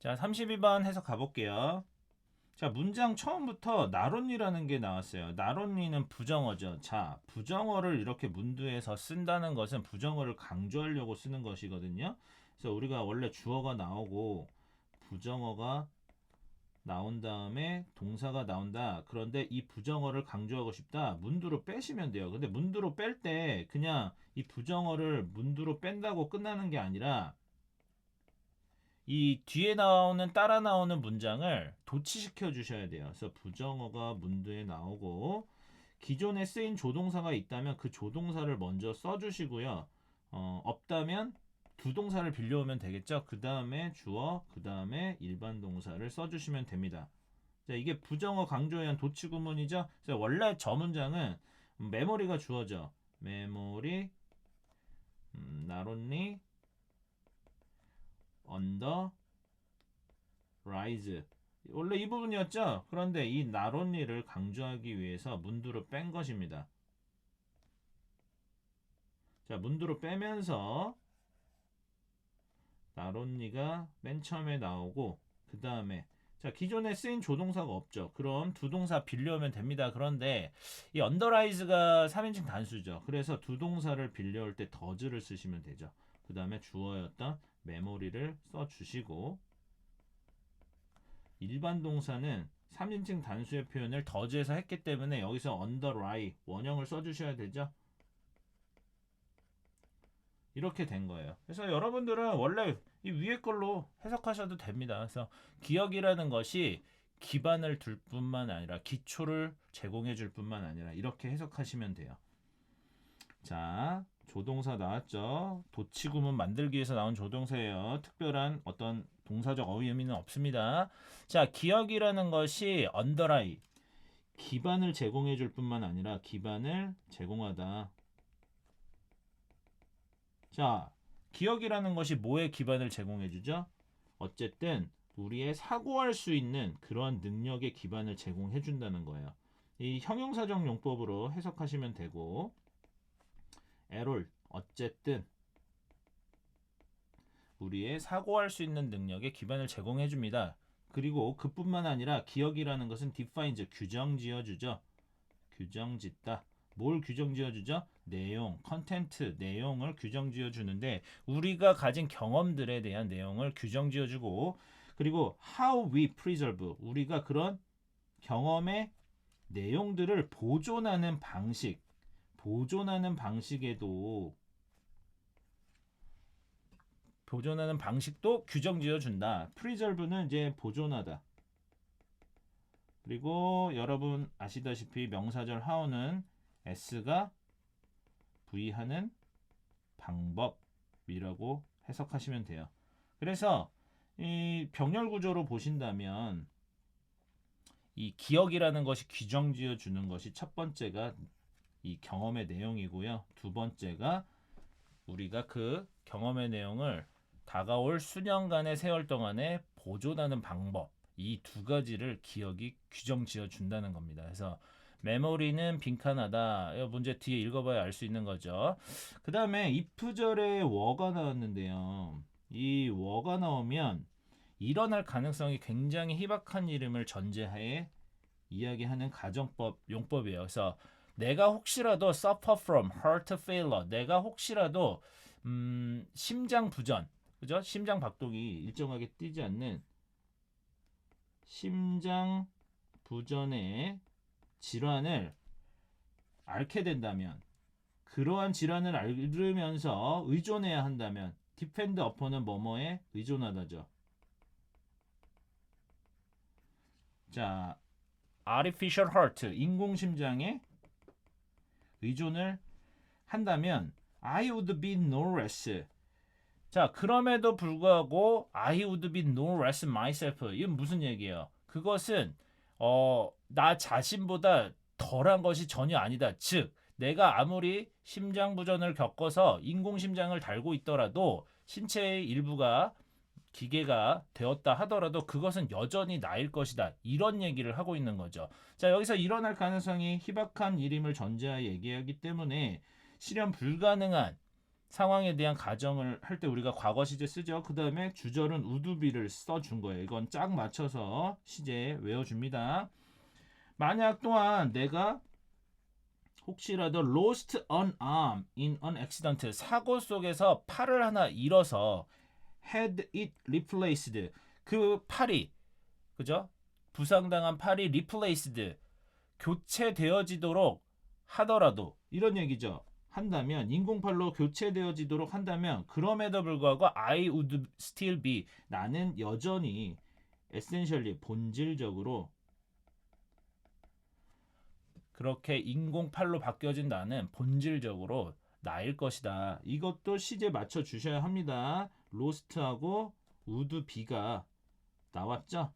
자, 32번 해석 가볼게요. 자, 문장 처음부터 나론니라는 게 나왔어요. 나론니는 부정어죠. 자, 부정어를 이렇게 문두에서 쓴다는 것은 부정어를 강조하려고 쓰는 것이거든요. 그래서 우리가 원래 주어가 나오고 부정어가 나온 다음에 동사가 나온다. 그런데 이 부정어를 강조하고 싶다. 문두로 빼시면 돼요. 근데 문두로 뺄 때 그냥 이 부정어를 문두로 뺀다고 끝나는 게 아니라 이 뒤에 나오는 따라 나오는 문장을 도치시켜 주셔야 돼요. 그래서 부정어가 문두에 나오고 기존에 쓰인 조동사가 있다면 그 조동사를 먼저 써주시고요. 없다면 두 동사를 빌려오면 되겠죠. 그 다음에 주어, 그 다음에 일반 동사를 써주시면 됩니다. 자, 이게 부정어 강조에 의한 도치 구문이죠. 그래서 원래 저 문장은 메모리가 주어져. 메모리, 나론리, 언더, 라이즈. 원래 이 부분이었죠. 그런데 이 나론리를 강조하기 위해서 문두로 뺀 것입니다. 자, 문두로 빼면서 나론리가 맨 처음에 나오고 그 다음에 자, 기존에 쓰인 조동사가 없죠. 그럼 두 동사 빌려오면 됩니다. 그런데 이 언더라이즈가 3인칭 단수죠. 그래서 두 동사를 빌려올 때 더즈를 쓰시면 되죠. 그 다음에 주어였던 메모리를 써주시고 일반 동사는 3인칭 단수의 표현을 더즈에서 했기 때문에 여기서 언더라이 원형을 써주셔야 되죠. 이렇게 된 거예요. 그래서 여러분들은 원래 이 위에 걸로 해석하셔도 됩니다. 그래서 기억이라는 것이 기반을 둘 뿐만 아니라 기초를 제공해 줄 뿐만 아니라 이렇게 해석하시면 돼요. 자, 조동사 나왔죠. 도치구문 만들기 위해서 나온 조동사예요. 특별한 어떤 동사적 의미는 없습니다. 자, 기억이라는 것이 언더라이 기반을 제공해 줄 뿐만 아니라 기반을 제공하다. 자, 기억이라는 것이 뭐에 기반을 제공해 주죠? 어쨌든 우리의 사고할 수 있는 그러한 능력의 기반을 제공해 준다는 거예요. 이 형용사적 용법으로 해석하시면 되고 에롤 어쨌든 우리의 사고할 수 있는 능력의 기반을 제공해 줍니다. 그리고 그뿐만 아니라 기억이라는 것은 defines 규정 지어주죠. 규정 짓다. 뭘 규정 지어주죠? 내용, 컨텐트, 내용을 규정 지어주는데 우리가 가진 경험들에 대한 내용을 규정 지어주고 그리고 how we preserve 우리가 그런 경험의 내용들을 보존하는 방식에도 보존하는 방식도 규정 지어준다. preserve는 이제 보존하다. 그리고 여러분 아시다시피 명사절 how는 S가 V하는 방법이라고 해석하시면 돼요. 그래서 이 병렬 구조로 보신다면 이 기억이라는 것이 규정지어 주는 것이 첫 번째가 이 경험의 내용이고요. 두 번째가 우리가 그 경험의 내용을 다가올 수년간의 세월 동안에 보존하는 방법 이 두 가지를 기억이 규정 지어 준다는 겁니다. 그래서 메모리는 빈칸하다. 이 문제 뒤에 읽어봐야 알 수 있는 거죠. 그 다음에 if절에 워가 나왔는데요. 이 워가 나오면 일어날 가능성이 굉장히 희박한 이름을 전제하에 이야기하는 가정법, 용법이에요. 그래서 내가 혹시라도 suffer from heart failure, 내가 혹시라도 심장 부전, 그죠? 심장 박동이 일정하게 뛰지 않는 심장 부전의 질환을 앓게 된다면 그러한 질환을 앓으면서 의존해야 한다면 depend upon은 뭐뭐에 의존하다죠. 자, artificial heart, 인공심장에 의존을 한다면 I would be no less. 자, 그럼에도 불구하고 I would be no less myself. 이건 무슨 얘기예요? 그것은 나 자신보다 덜한 것이 전혀 아니다. 즉, 내가 아무리 심장부전을 겪어서 인공심장을 달고 있더라도 신체의 일부가 기계가 되었다 하더라도 그것은 여전히 나일 것이다. 이런 얘기를 하고 있는 거죠. 자, 여기서 일어날 가능성이 희박한 일임을 전제하에 얘기하기 때문에 실현 불가능한 상황에 대한 가정을 할 때 우리가 과거 시제 쓰죠. 그 다음에 주절은 would be를 써준 거예요. 이건 짝 맞춰서 시제 외워줍니다. 만약 또한 내가 혹시라도 lost an arm in an accident, 사고 속에서 팔을 하나 잃어서 had it replaced, 그 팔이, 그죠? 부상당한 팔이 replaced, 교체되어지도록 하더라도, 이런 얘기죠. 한다면, 인공팔로 교체되어지도록 한다면, 그럼에도 불구하고 I would still be, 나는 여전히 essentially, 본질적으로 그렇게 인공팔로 바뀌어진 나는 본질적으로 나일 것이다. 이것도 시제 맞춰 주셔야 합니다. 로스트하고 우드 비가 나왔죠?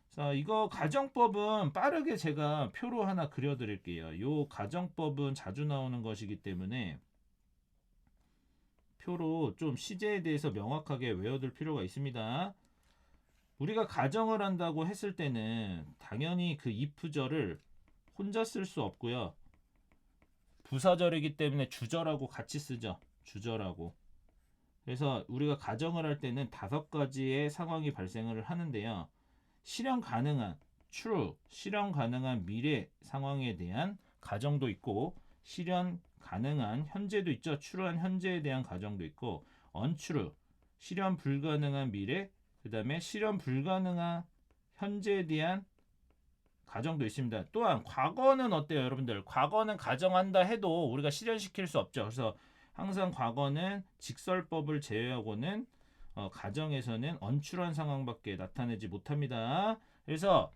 자, 이거 가정법은 빠르게 제가 표로 하나 그려드릴게요. 요 가정법은 자주 나오는 것이기 때문에 표로 좀 시제에 대해서 명확하게 외워둘 필요가 있습니다. 우리가 가정을 한다고 했을 때는 당연히 그 if절을 혼자 쓸 수 없고요. 부사절이기 때문에 주절하고 같이 쓰죠. 주절하고. 그래서 우리가 가정을 할 때는 5가지의 상황이 발생을 하는데요. 실현 가능한 true, 실현 가능한 미래 상황에 대한 가정도 있고, 실현 가능한 현재도 있죠. true한 현재에 대한 가정도 있고, untrue, 실현 불가능한 미래, 그 다음에 실현 불가능한 현재에 대한 가정도 있습니다. 또한 과거는 어때요, 여러분들? 과거는 가정한다 해도 우리가 실현시킬 수 없죠. 그래서 항상 과거는 직설법을 제외하고는 가정에서는 언출한 상황밖에 나타내지 못합니다. 그래서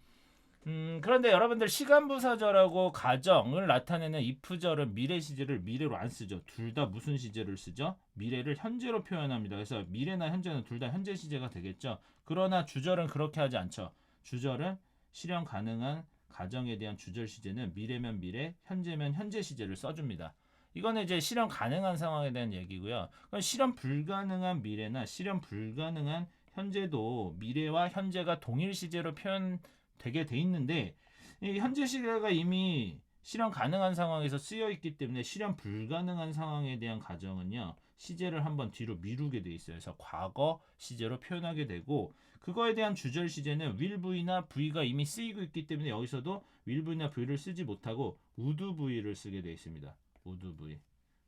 그런데 여러분들 시간부사절하고 가정을 나타내는 if절은 미래 시제를 미래로 안 쓰죠. 둘 다 무슨 시제를 쓰죠? 미래를 현재로 표현합니다. 그래서 미래나 현재는 둘 다 현재 시제가 되겠죠. 그러나 주절은 그렇게 하지 않죠. 주절은 실현 가능한 가정에 대한 주절 시제는 미래면 미래, 현재면 현재 시제를 써줍니다. 이거는 이제 실현 가능한 상황에 대한 얘기고요. 그럼 실현 불가능한 미래나 실현 불가능한 현재도 미래와 현재가 동일 시제로 표현되게 돼 있는데, 이 현재 시제가 이미 실현 가능한 상황에서 쓰여 있기 때문에 실현 불가능한 상황에 대한 가정은요, 시제를 한번 뒤로 미루게 돼 있어요. 그래서 과거 시제로 표현하게 되고, 그거에 대한 주절 시제는 will V나 V가 이미 쓰이고 있기 때문에 여기서도 will V나 V를 쓰지 못하고 would V를 쓰게 되어 있습니다. would V.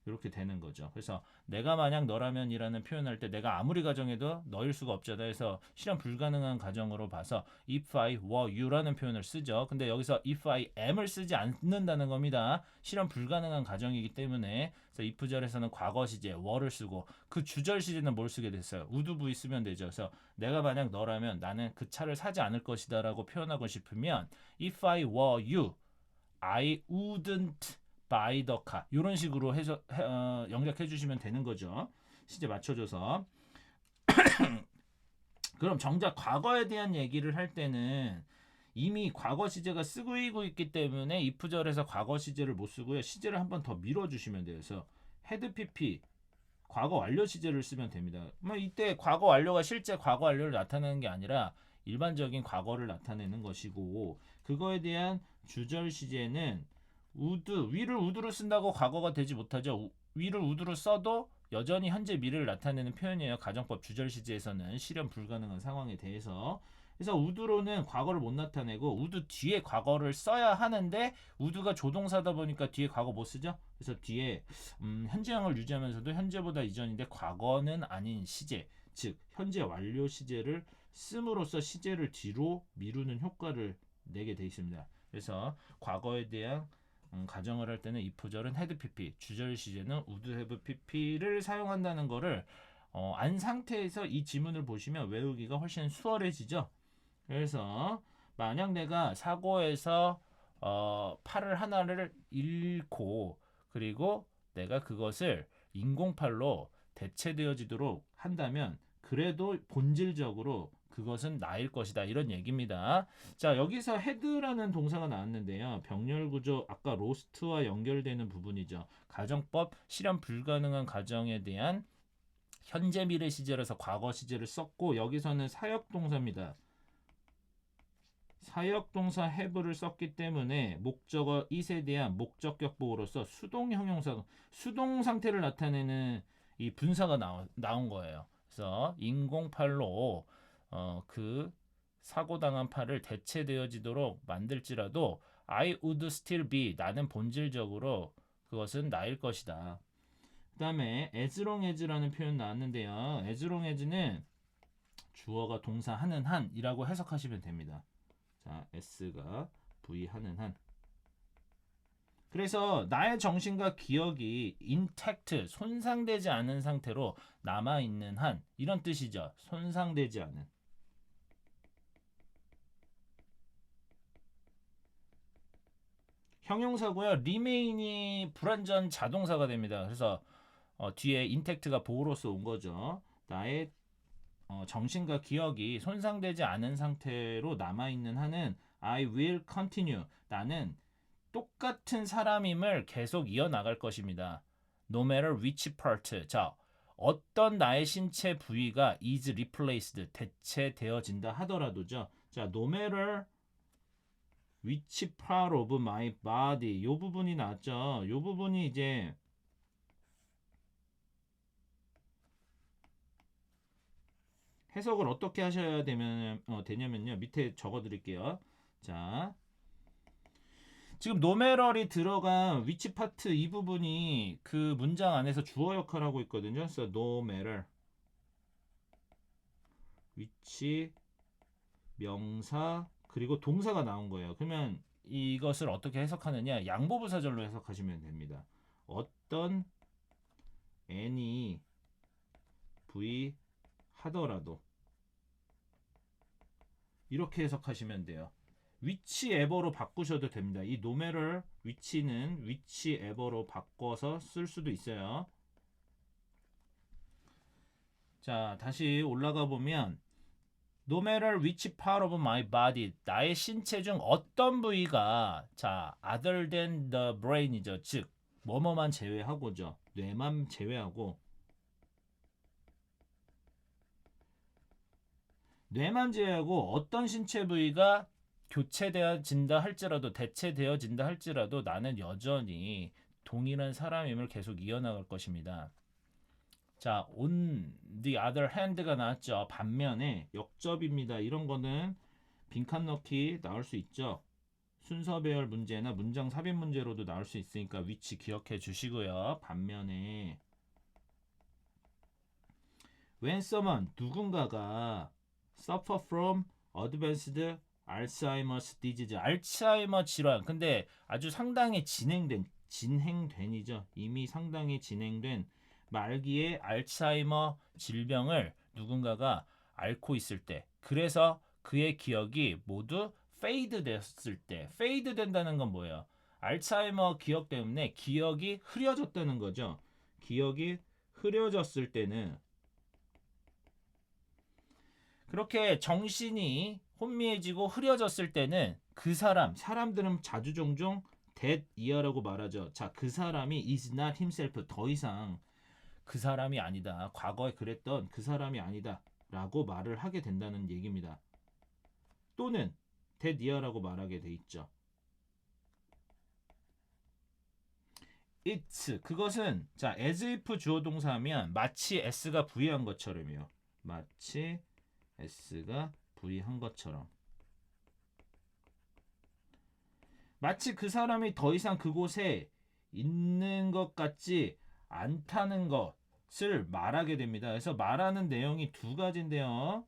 이렇게 되는 거죠. 그래서 내가 만약 너라면이라는 표현할 때 내가 아무리 가정해도 너일 수가 없잖아요. 그래서 실현 불가능한 가정으로 봐서 if I were you라는 표현을 쓰죠. 근데 여기서 if I am을 쓰지 않는다는 겁니다. 실현 불가능한 가정이기 때문에. 그래서 if절에서는 과거 시제 were를 쓰고, 그 주절 시제는 뭘 쓰게 됐어요? would V 쓰면 되죠. 그래서 내가 만약 너라면 나는 그 차를 사지 않을 것이다 라고 표현하고 싶으면 if I were you, I wouldn't buy the car, 이런 식으로 해서 영작해 주시면 되는 거죠. 시제 맞춰줘서. 그럼 정작 과거에 대한 얘기를 할 때는 이미 과거 시제가 쓰고 있기 때문에 if절에서 과거 시제를 못 쓰고요. 시제를 한번 더 밀어주시면 돼요. 그래서 had pp, 과거 완료 시제를 쓰면 됩니다. 이때 과거 완료가 실제 과거 완료를 나타내는 게 아니라 일반적인 과거를 나타내는 것이고, 그거에 대한 주절 시제는 would, 위를 would로 쓴다고 과거가 되지 못하죠. 위를 would로 써도 여전히 현재 미래를 나타내는 표현이에요. 가정법 주절 시제에서는 실현 불가능한 상황에 대해서. 그래서 would로는 과거를 못 나타내고 would 뒤에 과거를 써야 하는데 would가 조동사다 보니까 뒤에 과거 못 쓰죠. 그래서 뒤에 현재형을 유지하면서도 현재보다 이전인데 과거는 아닌 시제, 즉 현재 완료 시제를 씀으로써 시제를 뒤로 미루는 효과를 내게 되어 있습니다. 그래서 과거에 대한 가정을 할 때는 if절은 had pp, 주절 시제는 would have pp를 사용한다는 거를 안 상태에서 이 지문을 보시면 외우기가 훨씬 수월해지죠. 그래서 만약 내가 사고에서 팔을 하나를 잃고, 그리고 내가 그것을 인공팔로 대체되어지도록 한다면 그래도 본질적으로 그것은 나일 것이다, 이런 얘기입니다. 자, 여기서 had라는 동사가 나왔는데요. 병렬 구조 아까 lost와 연결되는 부분이죠. 가정법 실현 불가능한 가정에 대한 현재 미래 시제라서 과거 시제를 썼고, 여기서는 사역동사입니다. 사역동사 have를 썼기 때문에 목적어 it에 대한 목적격 보호로서 수동 형용사, 수동 상태를 나타내는 이 분사가 나온 거예요. 그래서 인공팔로 그 사고당한 팔을 대체되어지도록 만들지라도 I would still be 나는 본질적으로 그것은 나일 것이다. 그 다음에 as long as라는 표현 나왔는데요. as long as는 주어가 동사 하는 한이라고 해석하시면 됩니다. 자, s가 V 하는 한. 그래서 나의 정신과 기억이 intact, 손상되지 않은 상태로 남아있는 한 이런 뜻이죠. 손상되지 않은. 형용사고요. remain이 불완전 자동사가 됩니다. 그래서 뒤에 intact가 보호로서 온 거죠. 나의 정신과 기억이 손상되지 않은 상태로 남아있는 한은 I will continue. 나는 똑같은 사람임을 계속 이어나갈 것입니다. No matter which part. 자, 어떤 나의 신체 부위가 is replaced, 대체되어진다 하더라도죠. 자, no matter which part of my body. 요 부분이 나왔죠. 요 부분이 이제 해석을 어떻게 하셔야 되냐면요. 밑에 적어 드릴게요. 자, 지금 노메럴이 들어간 위치 파트 이 부분이 그 문장 안에서 주어 역할을 하고 있거든요. 그래서 no matter 위치 명사 그리고 동사가 나온 거예요. 그러면 이것을 어떻게 해석하느냐? 양보부사절로 해석하시면 됩니다. 어떤 any v 하더라도 이렇게 해석하시면 돼요. 위치 에버로 바꾸셔도 됩니다. 이 노메럴 위치는 위치 에버로 바꿔서 쓸 수도 있어요. 자, 다시 올라가 보면 No matter which part of my body, 나의 신체 중 어떤 부위가 자, other than the brain이죠. 즉, 뭐뭐만 제외하고죠. 뇌만 제외하고 뇌만 제외하고 어떤 신체 부위가 교체되어진다 할지라도 대체되어진다 할지라도 나는 여전히 동일한 사람임을 계속 이어나갈 것입니다. 자, on the other hand가 나왔죠. 반면에 역접입니다. 이런 거는 빈칸 넣기 나올 수 있죠. 순서 배열 문제나 문장 삽입 문제로도 나올 수 있으니까 위치 기억해 주시고요. 반면에 when someone 누군가가 suffer from advanced Alzheimer's disease 알츠하이머 질환 근데 아주 상당히 진행된이죠. 이미 상당히 진행된 말기의 알츠하이머 질병을 누군가가 앓고 있을 때 그래서 그의 기억이 모두 페이드 됐을 때 페이드 된다는 건 뭐예요? 알츠하이머 기억 때문에 기억이 흐려졌다는 거죠. 기억이 흐려졌을 때는 그렇게 정신이 혼미해지고 흐려졌을 때는 그 사람들은 자주 종종 that year라고 말하죠. 자, 그 사람이 is not himself 더 이상 그 사람이 아니다. 과거에 그랬던 그 사람이 아니다. 라고 말을 하게 된다는 얘기입니다. 또는 that year라고 말하게 돼 있죠. it's 그것은 자 as if 주어 동사하면 마치 s가 부의한 것처럼이요. 마치 s가 부의한 것처럼 마치 그 사람이 더 이상 그곳에 있는 것 같지 않다는 것을 말하게 됩니다. 그래서 말하는 내용이 두 가지인데요.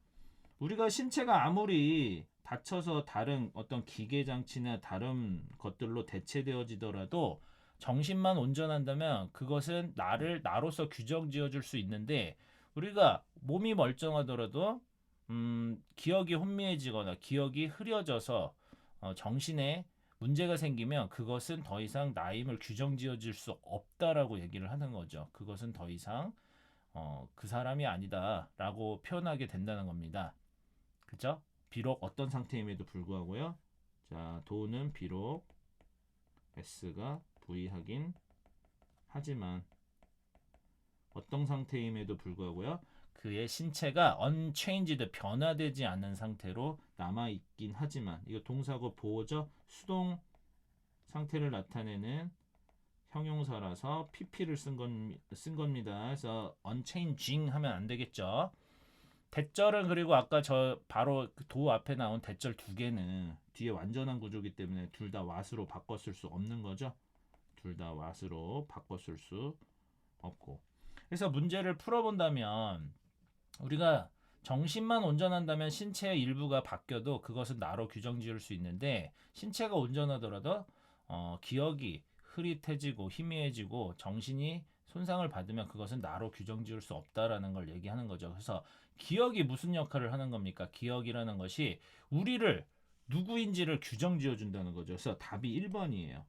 우리가 신체가 아무리 다쳐서 다른 어떤 기계 장치나 다른 것들로 대체되어지더라도 정신만 온전한다면 그것은 나로서 규정 지어줄 수 있는데 우리가 몸이 멀쩡하더라도 기억이 혼미해지거나 기억이 흐려져서 정신에 문제가 생기면 그것은 더 이상 나임을 규정 지어질 수 없다라고 얘기를 하는 거죠. 그것은 더 이상 그 사람이 아니다라고 표현하게 된다는 겁니다. 그죠? 비록 어떤 상태임에도 불구하고요. 자, 도는 비록 S가 V하긴 하지만 어떤 상태임에도 불구하고요. 그의 신체가 unchanged 변화되지 않는 상태로 남아있긴 하지만 이거 동사고 보호죠. 수동 상태를 나타내는 형용사라서 pp를 쓴 겁니다. 그래서 unchanging 하면 안 되겠죠. 대절은 그리고 아까 저 바로 도 앞에 나온 대절 두 개는 뒤에 완전한 구조기 때문에 둘 다 what으로 바꿨을 수 없는 거죠. 둘 다 what으로 바꿨을 수 없고. 그래서 문제를 풀어본다면 우리가 정신만 온전한다면 신체의 일부가 바뀌어도 그것은 나로 규정 지을 수 있는데 신체가 온전하더라도 기억이 흐릿해지고 희미해지고 정신이 손상을 받으면 그것은 나로 규정 지을 수 없다라는 걸 얘기하는 거죠. 그래서 기억이 무슨 역할을 하는 겁니까? 기억이라는 것이 우리를 누구인지를 규정 지어 준다는 거죠. 그래서 답이 1번이에요.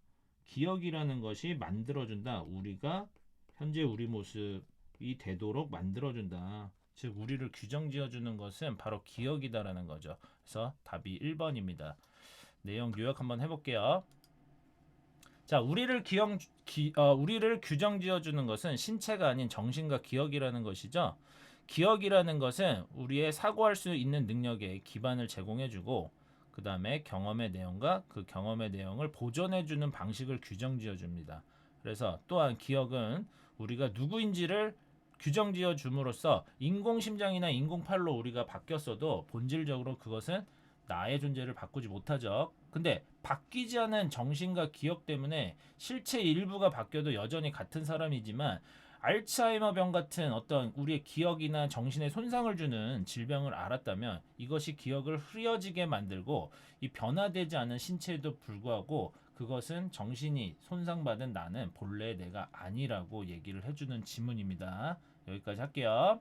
기억이라는 것이 만들어준다. 우리가 현재 우리 모습이 되도록 만들어준다. 즉 우리를 규정 지어주는 것은 바로 기억이다라는 거죠. 그래서 답이 1번입니다. 내용 요약 한번 해볼게요. 자, 우리를 규정 지어주는 것은 신체가 아닌 정신과 기억이라는 것이죠. 기억이라는 것은 우리의 사고할 수 있는 능력에 기반을 제공해주고 그 다음에 경험의 내용과 그 경험의 내용을 보존해주는 방식을 규정 지어줍니다. 그래서 또한 기억은 우리가 누구인지를 규정 지어줌으로써 인공심장이나 인공팔로 우리가 바뀌었어도 본질적으로 그것은 나의 존재를 바꾸지 못하죠. 근데 바뀌지 않은 정신과 기억 때문에 실체 일부가 바뀌어도 여전히 같은 사람이지만 알츠하이머병 같은 어떤 우리의 기억이나 정신에 손상을 주는 질병을 알았다면 이것이 기억을 흐려지게 만들고 이 변화되지 않은 신체에도 불구하고 그것은 정신이 손상받은 나는 본래 내가 아니라고 얘기를 해주는 지문입니다. 여기까지 할게요.